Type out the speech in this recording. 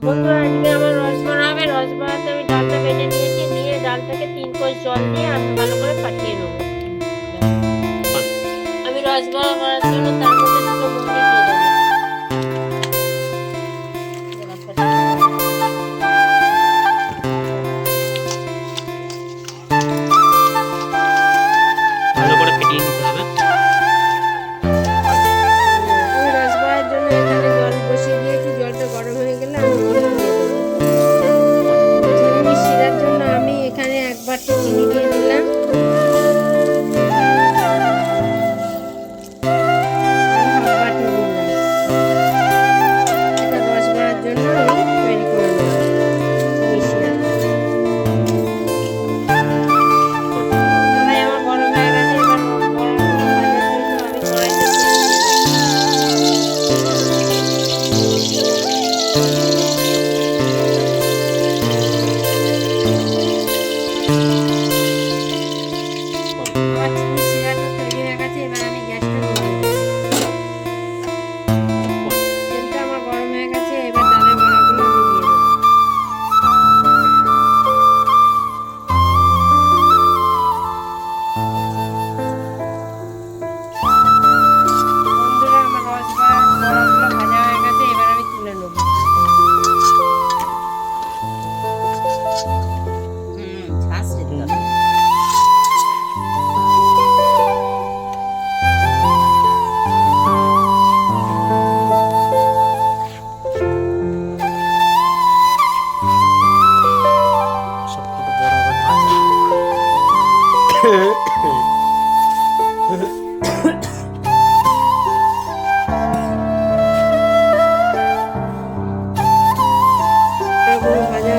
বন্ধুরা, আজকে আমার রসবড়া হবে। রসবড়াতে আমি ডালটা বেটে নিয়েছি, নিয়ে ডালটাকে 3 কোষ জল দিয়ে আমি ভালো করে ফাটিয়ে নেবো। আমি রসবড়া করার জন্য তার মধ্যে 2টো মৌরি দিয়ে দেবো। ভালো করে ফেটিয়ে নিতে হবে। আমি রসবড়ার জন্য এখানে জল বসিয়ে দিয়েছি। জলটা গরম হয়ে গেলে আমি চিনি দিয়ে দেবো। চিনি শিরার জন্য আমি এখানে 1 বাটি চিনি দিয়ে দিলাম। ভাজা